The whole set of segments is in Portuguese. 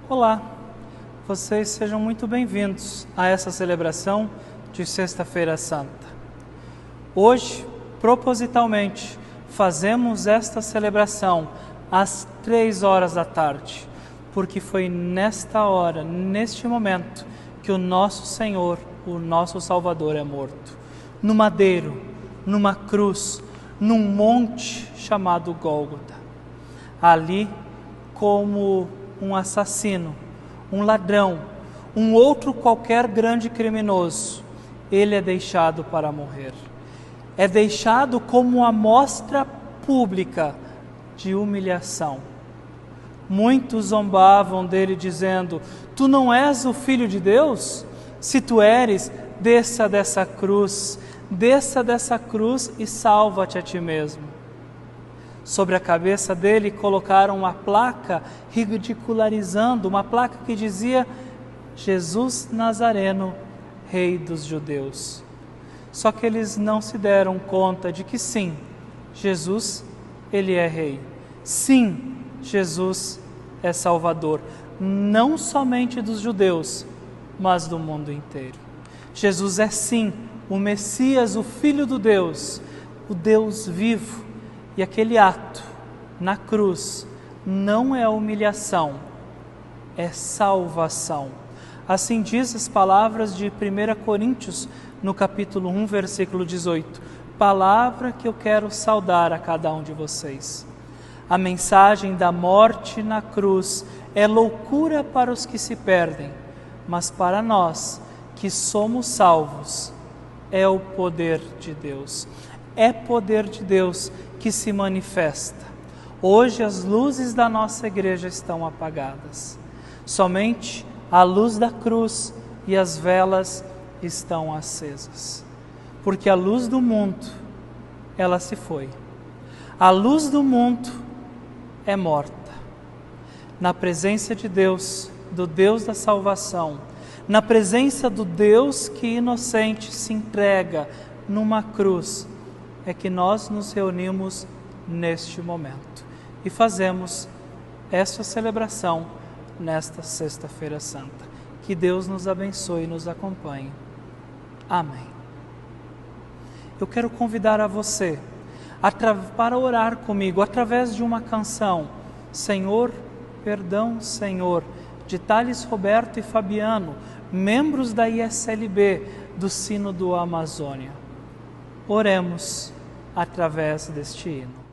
Olá, vocês sejam muito bem-vindos a essa celebração de Sexta-feira Santa. Hoje, propositalmente, fazemos esta celebração às 3 da tarde, porque foi nesta hora, neste momento, que o nosso Senhor, o nosso Salvador é morto. No madeiro, numa cruz, num monte chamado Gólgota. Ali, como um assassino, um ladrão, um outro qualquer grande criminoso, ele é deixado para morrer. É deixado como uma amostra pública de humilhação. Muitos zombavam dele dizendo: tu não és o Filho de Deus? Se tu eres, desça dessa cruz e salva-te a ti mesmo. Sobre a cabeça dele colocaram uma placa ridicularizando, uma placa que dizia: Jesus Nazareno, Rei dos Judeus. Só que eles não se deram conta de que sim, Jesus, ele é Rei. Sim, Jesus é Salvador, não somente dos judeus, mas do mundo inteiro. Jesus é sim o Messias, o Filho do Deus, o Deus vivo. E aquele ato na cruz não é humilhação, é salvação. Assim diz as palavras de 1 Coríntios, no capítulo 1, versículo 18. Palavra que eu quero saudar a cada um de vocês. A mensagem da morte na cruz é loucura para os que se perdem, mas para nós que somos salvos, é o poder de Deus. É poder de Deus que se manifesta. Hoje as luzes da nossa igreja estão apagadas. Somente a luz da cruz e as velas estão acesas. Porque a luz do mundo, ela se foi. A luz do mundo é morta. Na presença de Deus, do Deus da salvação, na presença do Deus que inocente se entrega numa cruz, é que nós nos reunimos neste momento e fazemos esta celebração nesta Sexta-feira Santa. Que Deus nos abençoe e nos acompanhe. Amém. Eu quero convidar a você para orar comigo através de uma canção, Senhor, Perdão, Senhor, de Thales Roberto e Fabiano, membros da ISLB do Sínodo Amazônia. Oremos através deste hino.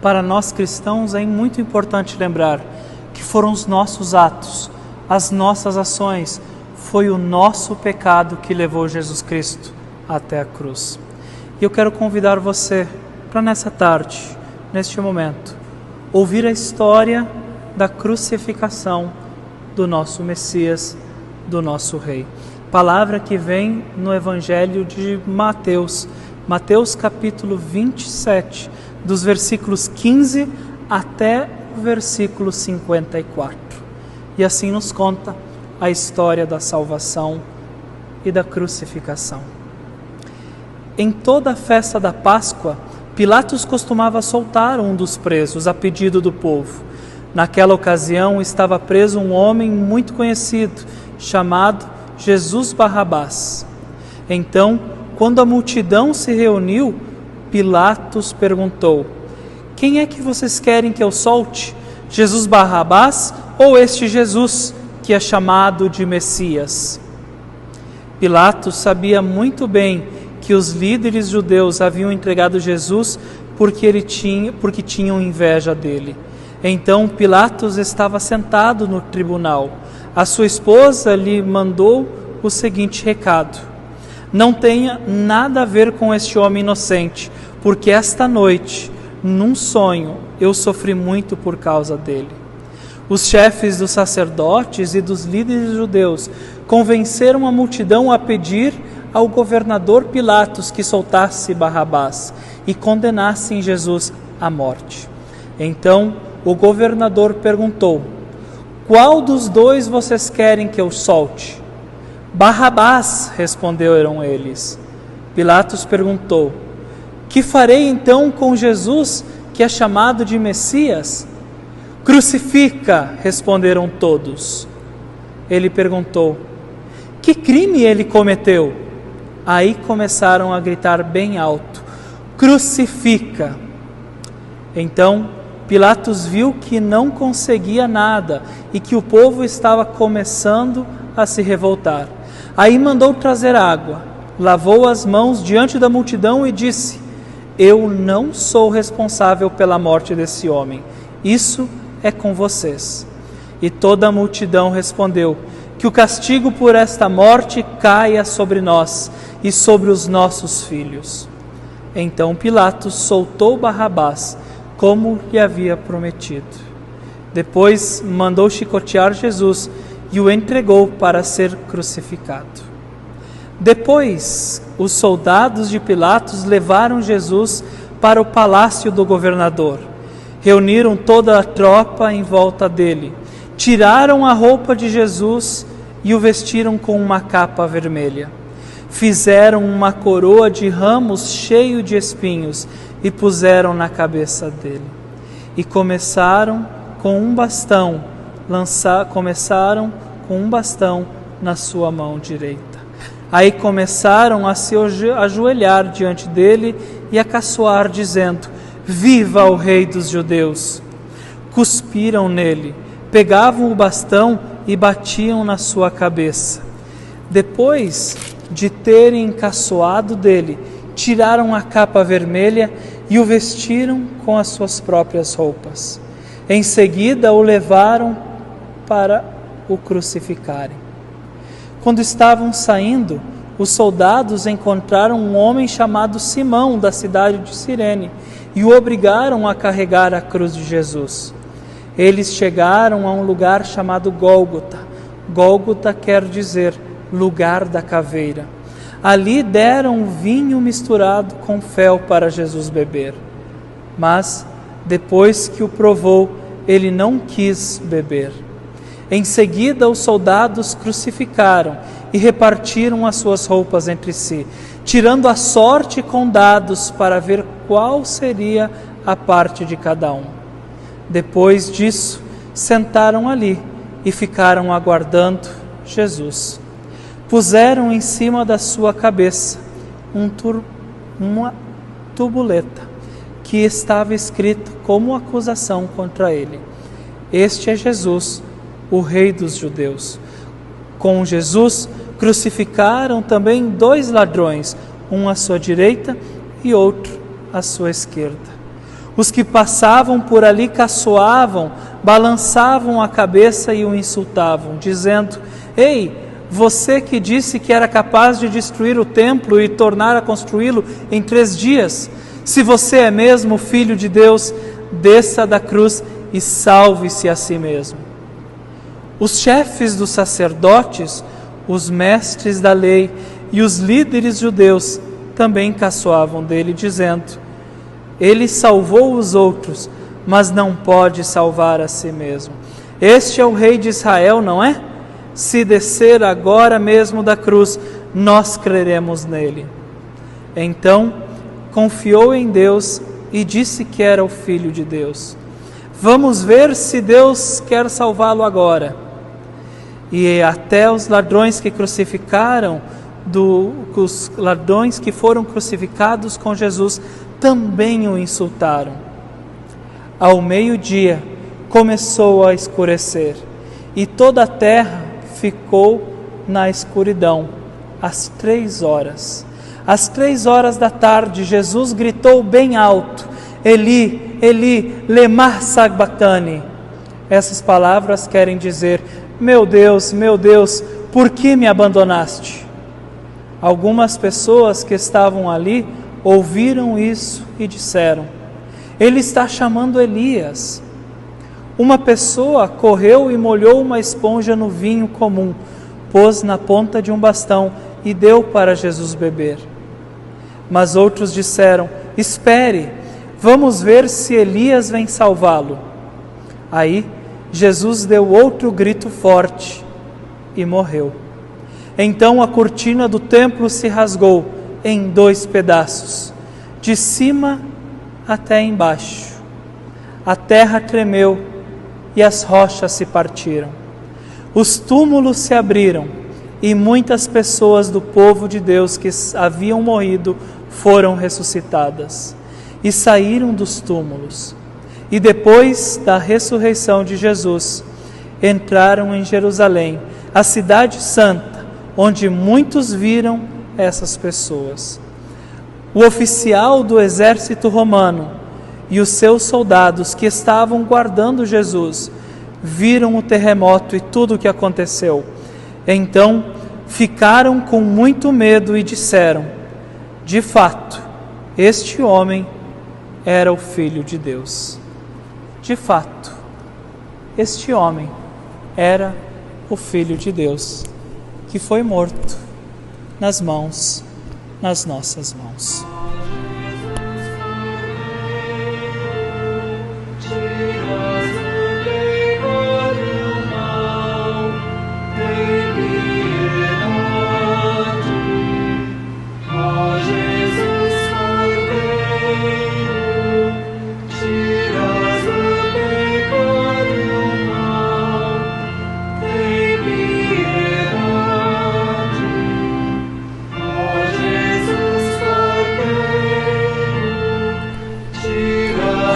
Para nós cristãos é muito importante lembrar que foram os nossos atos, as nossas ações, foi o nosso pecado que levou Jesus Cristo até a cruz. E eu quero convidar você para nessa tarde, neste momento, ouvir a história da crucificação do nosso Messias, do nosso Rei. Palavra que vem no Evangelho de Mateus, Mateus capítulo 27, dos versículos 15 até o versículo 54. E assim nos conta a história da salvação e da crucificação. Em toda a festa da Páscoa, Pilatos costumava soltar um dos presos a pedido do povo. Naquela ocasião estava preso um homem muito conhecido, chamado Jesus Barrabás. Então, quando a multidão se reuniu, Pilatos perguntou: quem é que vocês querem que eu solte? Jesus Barrabás ou este Jesus, que é chamado de Messias? Pilatos sabia muito bem que os líderes judeus haviam entregado Jesus porque tinham inveja dele. Então Pilatos estava sentado no tribunal. A sua esposa lhe mandou o seguinte recado: não tenha nada a ver com este homem inocente, porque esta noite, num sonho, eu sofri muito por causa dele. Os chefes dos sacerdotes e dos líderes judeus convenceram a multidão a pedir ao governador Pilatos que soltasse Barrabás e condenasse Jesus à morte. Então o governador perguntou: qual dos dois vocês querem que eu solte? Barrabás, responderam eles. Pilatos perguntou: que farei então com Jesus, que é chamado de Messias? Crucifica, responderam todos. Ele perguntou: que crime ele cometeu? Aí começaram a gritar bem alto: crucifica! Então Pilatos viu que não conseguia nada e que o povo estava começando a se revoltar. Aí mandou trazer água, lavou as mãos diante da multidão e disse: eu não sou responsável pela morte desse homem, isso é com vocês. E toda a multidão respondeu: que o castigo por esta morte caia sobre nós e sobre os nossos filhos. Então Pilatos soltou Barrabás, como lhe havia prometido. Depois mandou chicotear Jesus e o entregou para ser crucificado. Depois, os soldados de Pilatos levaram Jesus para o palácio do governador. Reuniram toda a tropa em volta dele, tiraram a roupa de Jesus e o vestiram com uma capa vermelha. Fizeram uma coroa de ramos cheio de espinhos e puseram na cabeça dele. E começaram com um bastão na sua mão direita. Aí começaram a se ajoelhar diante dele e a caçoar, dizendo: viva o Rei dos Judeus! Cuspiram nele, pegavam o bastão e batiam na sua cabeça. Depois de terem caçoado dele, tiraram a capa vermelha e o vestiram com as suas próprias roupas. Em seguida o levaram para o crucificarem. Quando estavam saindo, os soldados encontraram um homem chamado Simão, da cidade de Cirene, e o obrigaram a carregar a cruz de Jesus. Eles chegaram a um lugar chamado Gólgota. Gólgota quer dizer lugar da caveira. Ali deram vinho misturado com fel para Jesus beber. Mas, depois que o provou, ele não quis beber. Em seguida, os soldados crucificaram e repartiram as suas roupas entre si, tirando a sorte com dados para ver qual seria a parte de cada um. Depois disso, sentaram ali e ficaram aguardando Jesus. Puseram em cima da sua cabeça uma tubuleta que estava escrito como acusação contra ele: este é Jesus, o Rei dos Judeus. Com Jesus crucificaram também 2 ladrões, um à sua direita e outro à sua esquerda. Os que passavam por ali caçoavam, balançavam a cabeça e o insultavam, dizendo: Ei, você que disse que era capaz de destruir o templo e tornar a construí-lo em 3 dias, se você é mesmo Filho de Deus, desça da cruz e salve-se a si mesmo. Os chefes dos sacerdotes, os mestres da lei e os líderes judeus também caçoavam dele, dizendo: Ele salvou os outros, mas não pode salvar a si mesmo. Este é o Rei de Israel, não é? Se descer agora mesmo da cruz, nós creremos nele. Então, confiou em Deus e disse que era o Filho de Deus. Vamos ver se Deus quer salvá-lo agora. E até os ladrões que foram crucificados com Jesus também o insultaram. Ao meio-dia começou a escurecer e toda a terra ficou na escuridão. Às 3 horas. Às 3 horas da tarde, Jesus gritou bem alto: Eli, Eli, lema sabachthani. Essas palavras querem dizer: meu Deus, por que me abandonaste? Algumas pessoas que estavam ali ouviram isso e disseram: Ele está chamando Elias. Uma pessoa correu e molhou uma esponja no vinho comum, pôs na ponta de um bastão e deu para Jesus beber. Mas outros disseram: Espere, vamos ver se Elias vem salvá-lo. Aí Jesus deu outro grito forte e morreu. Então a cortina do templo se rasgou em 2 pedaços, de cima até embaixo. A terra tremeu e as rochas se partiram. Os túmulos se abriram e muitas pessoas do povo de Deus que haviam morrido foram ressuscitadas e saíram dos túmulos. E depois da ressurreição de Jesus, entraram em Jerusalém, a cidade santa, onde muitos viram essas pessoas. O oficial do exército romano e os seus soldados que estavam guardando Jesus viram o terremoto e tudo o que aconteceu. Então ficaram com muito medo e disseram: de fato, este homem era o Filho de Deus. De fato, este homem era o Filho de Deus, que foi morto nas nossas mãos.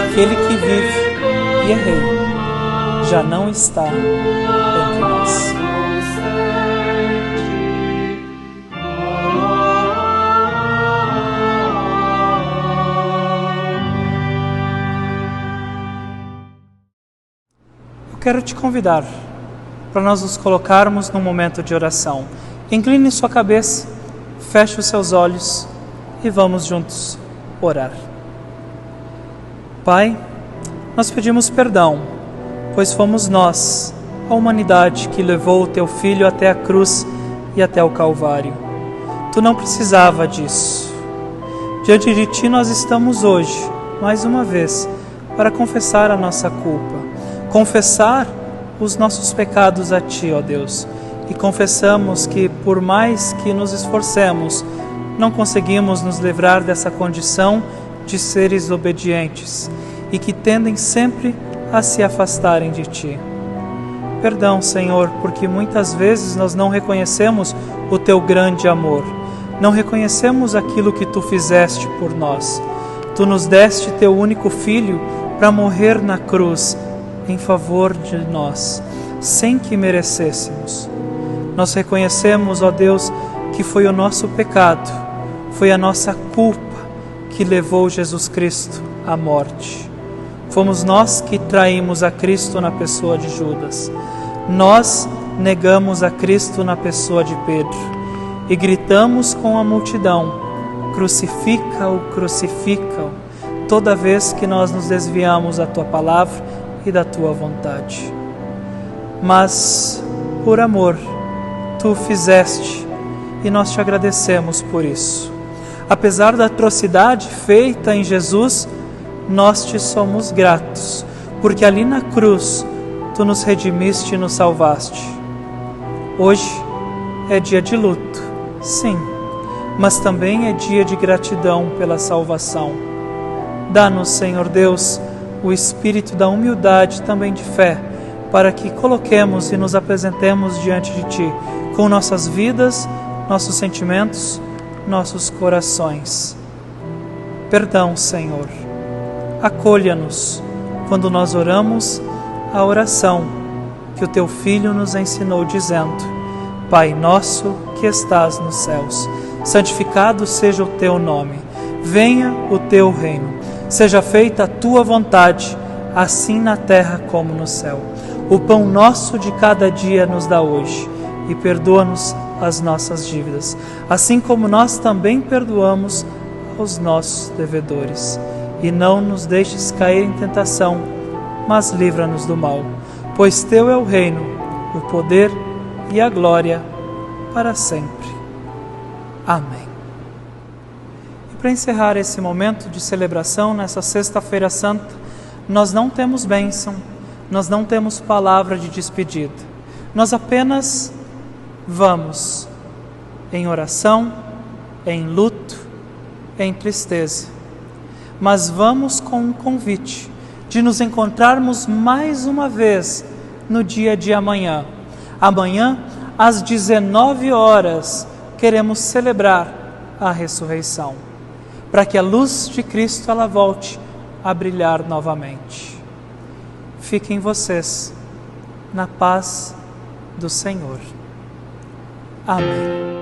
Aquele que vive e é rei já não está entre nós. Eu quero te convidar para nós nos colocarmos num momento de oração. Incline sua cabeça, feche os seus olhos e vamos juntos orar. Pai, nós pedimos perdão, pois fomos nós, a humanidade, que levou o Teu Filho até a cruz e até o Calvário. Tu não precisava disso. Diante de Ti nós estamos hoje, mais uma vez, para confessar a nossa culpa, confessar os nossos pecados a Ti, ó Deus, e confessamos que, por mais que nos esforcemos, não conseguimos nos livrar dessa condição de seres obedientes e que tendem sempre a se afastarem de Ti. Perdão, Senhor, porque muitas vezes nós não reconhecemos o Teu grande amor, não reconhecemos aquilo que Tu fizeste por nós. Tu nos deste Teu único Filho para morrer na cruz em favor de nós, sem que merecêssemos. Nós reconhecemos, ó Deus, que foi o nosso pecado, foi a nossa culpa que levou Jesus Cristo a morte. Fomos nós que traímos a Cristo na pessoa de Judas. Nós negamos a Cristo na pessoa de Pedro e gritamos com a multidão: crucifica-o, crucifica-o, toda vez que nós nos desviamos da tua palavra e da tua vontade. Mas, por amor, tu o fizeste e nós te agradecemos por isso. Apesar da atrocidade feita em Jesus, nós te somos gratos, porque ali na cruz tu nos redimiste e nos salvaste. Hoje é dia de luto, sim, mas também é dia de gratidão pela salvação. Dá-nos, Senhor Deus, o espírito da humildade, também de fé, para que coloquemos e nos apresentemos diante de Ti, com nossas vidas, nossos sentimentos, nossos corações. Perdão, Senhor. Acolha-nos quando nós oramos a oração que o Teu Filho nos ensinou, dizendo: Pai nosso que estás nos céus, santificado seja o Teu nome. Venha o Teu reino. Seja feita a Tua vontade, assim na terra como no céu. O pão nosso de cada dia nos dá hoje, e perdoa-nos as nossas dívidas, assim como nós também perdoamos aos nossos devedores. E não nos deixes cair em tentação, mas livra-nos do mal. Pois Teu é o reino, o poder e a glória para sempre. Amém. E para encerrar esse momento de celebração, nessa Sexta-feira Santa, nós não temos bênção, nós não temos palavra de despedida. Nós apenas vamos em oração, em luto, em tristeza. Mas vamos com um convite de nos encontrarmos mais uma vez no dia de amanhã. Amanhã, às 19 horas, queremos celebrar a ressurreição, para que a luz de Cristo ela volte a brilhar novamente. Fiquem vocês na paz do Senhor. Amém.